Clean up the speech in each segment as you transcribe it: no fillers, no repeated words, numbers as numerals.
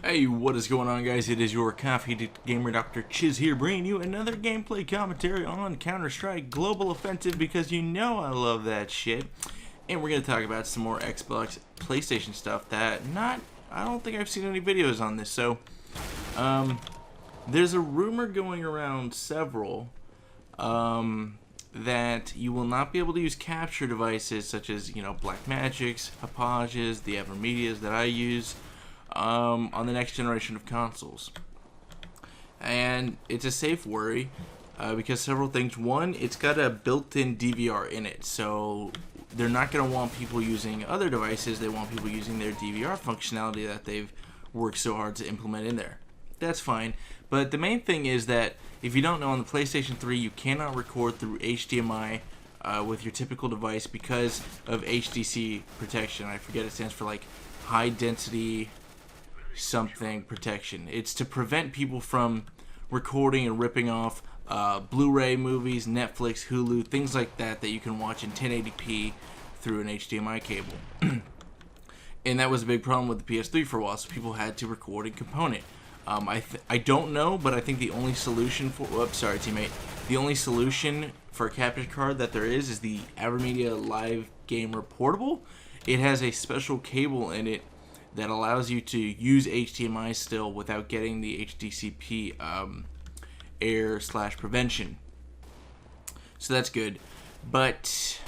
Hey, what is going on, guys? It is your coffee gamer Dr. Chiz here, bringing you another gameplay commentary on Counter-Strike Global Offensive, because you know I love that shit. And we're going to talk about some more Xbox, PlayStation stuff that I don't think I've seen any videos on this. So, there's a rumor going around several, that you will not be able to use capture devices such as, Blackmagic's, Hopage's, the Evermedia's that I use, on the next generation of consoles. And it's a safe worry because several things. One, it's got a built-in DVR in it, so they're not going to want people using other devices. They want people using their DVR functionality that they've worked so hard to implement in there. That's fine. But the main thing is that if you don't know, on the PlayStation 3 you cannot record through HDMI with your typical device because of HDC protection. I forget, it stands for like high density something protection. It's to prevent people from recording and ripping off Blu-ray movies, Netflix, Hulu, things like that you can watch in 1080p through an HDMI cable. And that was a big problem with the PS3 for a while, so people had to record in component. I don't know, but I think the only solution for the only solution for a capture card that there is the Evermedia Live Gamer Portable. It has a special cable in it that allows you to use HDMI still without getting the HDCP error/prevention. So that's good. But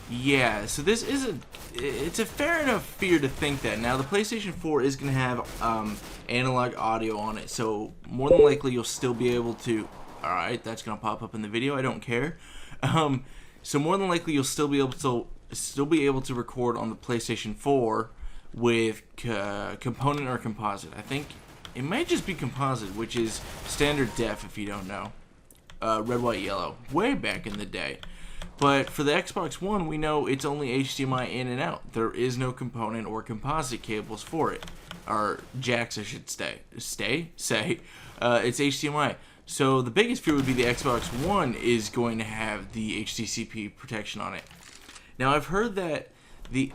yeah, so this is it's a fair enough fear to think that. Now the PlayStation 4 is going to have analog audio on it, so more than likely you'll still be able to. Alright, that's going to pop up in the video, I don't care. So more than likely you'll still be able to record on the PlayStation 4 with component or composite. I think it might just be composite, which is standard def if you don't know. Red, white, yellow. Way back in the day. But for the Xbox One, we know it's only HDMI in and out. There is no component or composite cables for it. Or jacks, I should say. It's HDMI. So the biggest fear would be the Xbox One is going to have the HDCP protection on it. Now I've heard that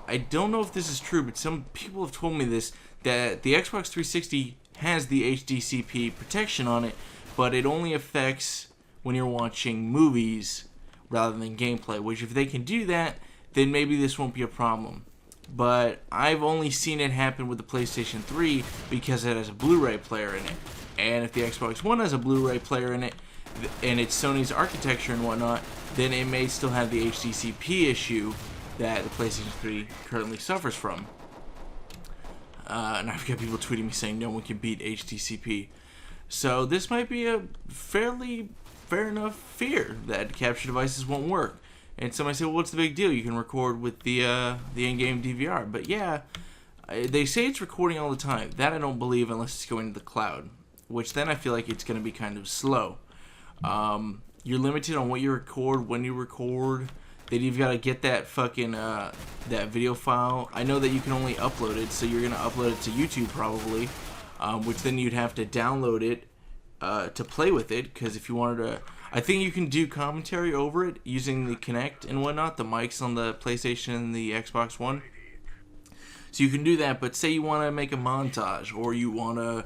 I don't know if this is true, but some people have told me this, that the Xbox 360 has the HDCP protection on it, but it only affects when you're watching movies rather than gameplay, which if they can do that, then maybe this won't be a problem. But I've only seen it happen with the PlayStation 3 because it has a Blu-ray player in it. And if the Xbox One has a Blu-ray player in it, and it's Sony's architecture and whatnot, then it may still have the HDCP issue that the PlayStation 3 currently suffers from. And I've got people tweeting me saying no one can beat HDCP. So this might be a fairly fair enough fear that capture devices won't work. And somebody said, well, what's the big deal? You can record with the in-game DVR. But yeah, they say it's recording all the time. That I don't believe unless it's going to the cloud, which then I feel like it's going to be kind of slow. You're limited on what you record, when you record. Then you've got to get that fucking that video file. I know that you can only upload it, so you're gonna upload it to YouTube probably, which then you'd have to download it to play with it. Because if you wanted to, I think you can do commentary over it using the Kinect and whatnot, the mics on the PlayStation and the Xbox One. So you can do that. But say you want to make a montage, or you want to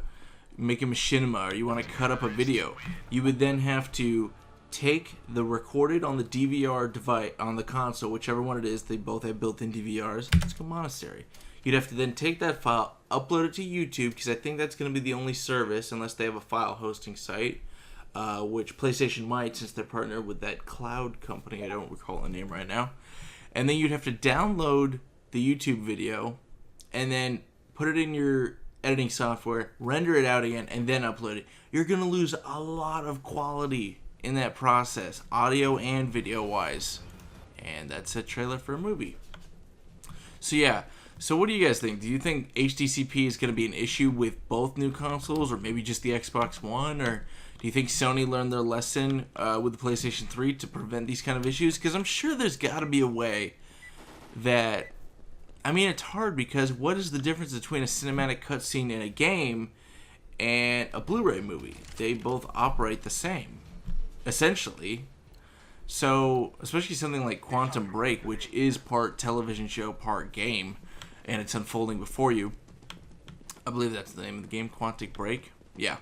make a machinima, or you want to cut up a video, you would then have to take the recorded on the DVR device on the console, whichever one it is. They both have built-in DVRs. Let's go Monastery. You'd have to then take that file, upload it to YouTube, because I think that's going to be the only service, unless they have a file hosting site, which PlayStation might, since they're partnered with that cloud company. I don't recall the name right now. And then you'd have to download the YouTube video, and then put it in your editing software, render it out again, and then upload it. You're going to lose a lot of quality in that process, audio and video wise. And that's a trailer for a movie. So yeah, so what do you guys think? Do you think HDCP is going to be an issue with both new consoles, or maybe just the Xbox One? Or do you think Sony learned their lesson with the PlayStation 3 to prevent these kind of issues? Because I'm sure there's got to be a way that, I mean, it's hard because what is the difference between a cinematic cutscene in a game and a Blu-ray movie? They both operate the same, essentially. So, especially something like Quantum Break, which is part television show, part game, and it's unfolding before you. I believe that's the name of the game, Quantic Break. Yeah.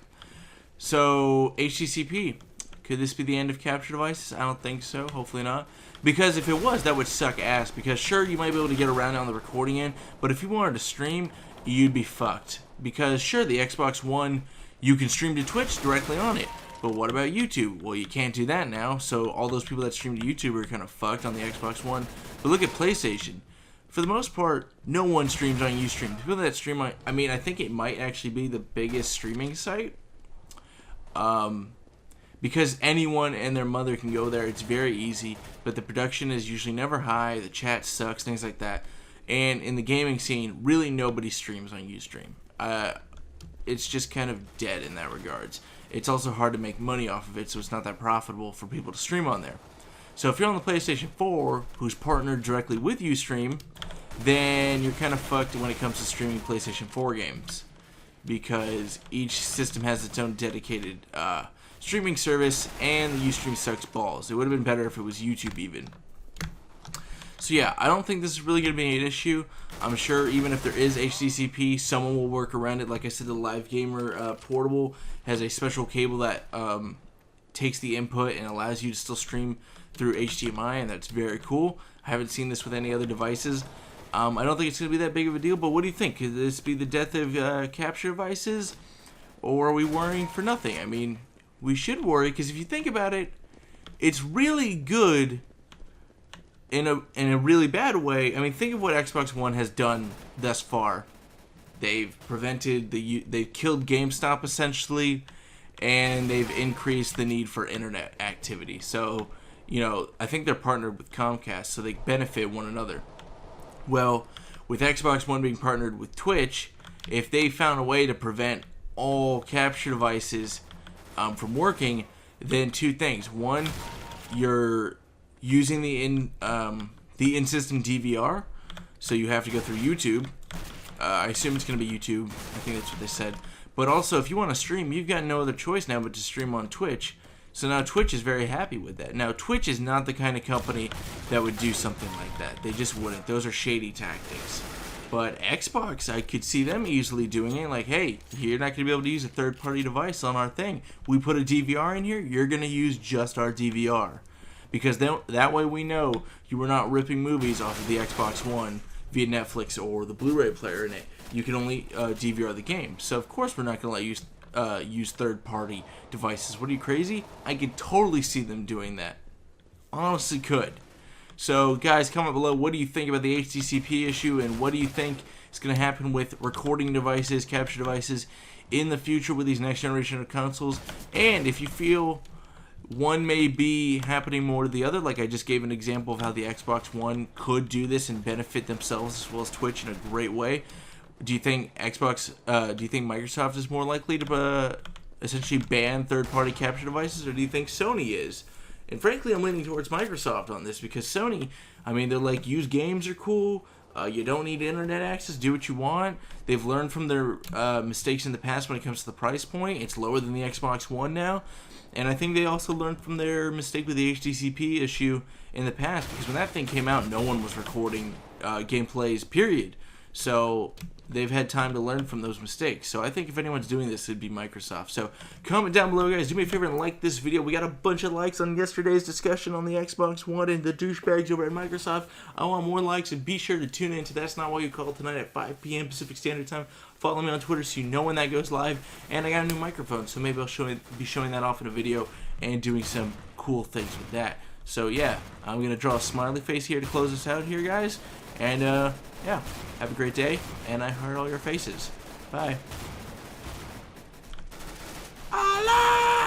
So, HTCP. Could this be the end of capture devices? I don't think so. Hopefully not. Because if it was, that would suck ass. Because sure, you might be able to get around it on the recording end, but if you wanted to stream, you'd be fucked. Because sure, the Xbox One, you can stream to Twitch directly on it. But what about YouTube? Well, you can't do that now. So all those people that stream to YouTube are kind of fucked on the Xbox One. But look at PlayStation. For the most part, no one streams on Ustream. The people that stream on, I mean, I think it might actually be the biggest streaming site. Because anyone and their mother can go there. It's very easy, but the production is usually never high. The chat sucks, things like that. And in the gaming scene, really nobody streams on Ustream. It's just kind of dead in that regards. It's also hard to make money off of it, so it's not that profitable for people to stream on there. So if you're on the PlayStation 4, who's partnered directly with Ustream, then you're kind of fucked when it comes to streaming PlayStation 4 games. Because each system has its own dedicated streaming service, and the Ustream sucks balls. It would have been better if it was YouTube even. So yeah, I don't think this is really going to be an issue. I'm sure even if there is HDCP, someone will work around it. Like I said, the Live Gamer Portable has a special cable that takes the input and allows you to still stream through HDMI, and that's very cool. I haven't seen this with any other devices. I don't think it's going to be that big of a deal, but what do you think? Could this be the death of capture devices? Or are we worrying for nothing? I mean, we should worry, because if you think about it, it's really good in a really bad way. I mean, think of what Xbox One has done thus far. They've prevented they've killed GameStop essentially, and they've increased the need for internet activity. So, you know, I think they're partnered with Comcast, so they benefit one another. Well, with Xbox One being partnered with Twitch, if they found a way to prevent all capture devices from working, then two things. One, you're using the in-system DVR, so you have to go through YouTube. I assume it's going to be YouTube. I think that's what they said. But also, if you want to stream, you've got no other choice now but to stream on Twitch. So now Twitch is very happy with that. Now, Twitch is not the kind of company that would do something like that. They just wouldn't. Those are shady tactics. But Xbox, I could see them easily doing it. Like, hey, you're not going to be able to use a third-party device on our thing. We put a DVR in here, you're going to use just our DVR. Because that way we know you were not ripping movies off of the Xbox One via Netflix or the Blu-ray player in it. You can only DVR the game. So, of course, we're not going to let you use third-party devices. What are you, crazy? I could totally see them doing that. Honestly could. So, guys, comment below. What do you think about the HDCP issue, and what do you think is going to happen with recording devices, capture devices in the future with these next generation of consoles? And if you feel one may be happening more to the other, like I just gave an example of how the Xbox One could do this and benefit themselves as well as Twitch in a great way. Do you think Microsoft is more likely to essentially ban third-party capture devices, or do you think Sony is? And frankly, I'm leaning towards Microsoft on this, because Sony, I mean, they're like, use games are cool. You don't need internet access. Do what you want. They've learned from their mistakes in the past when it comes to the price point. It's lower than the Xbox One now. And I think they also learned from their mistake with the HDCP issue in the past, because when that thing came out, no one was recording gameplays, period. So they've had time to learn from those mistakes. So I think if anyone's doing this, it'd be Microsoft. So comment down below, guys. Do me a favor and like this video. We got a bunch of likes on yesterday's discussion on the Xbox One and the douchebags over at Microsoft. I want more likes, and be sure to tune in to That's Not Why You Call tonight at 5 p.m. Pacific Standard Time. Follow me on Twitter so you know when that goes live. And I got a new microphone, so maybe I'll be showing that off in a video and doing some cool things with that. So yeah, I'm going to draw a smiley face here to close us out here, guys. And yeah, have a great day, and I heart all your faces. Bye. Allah!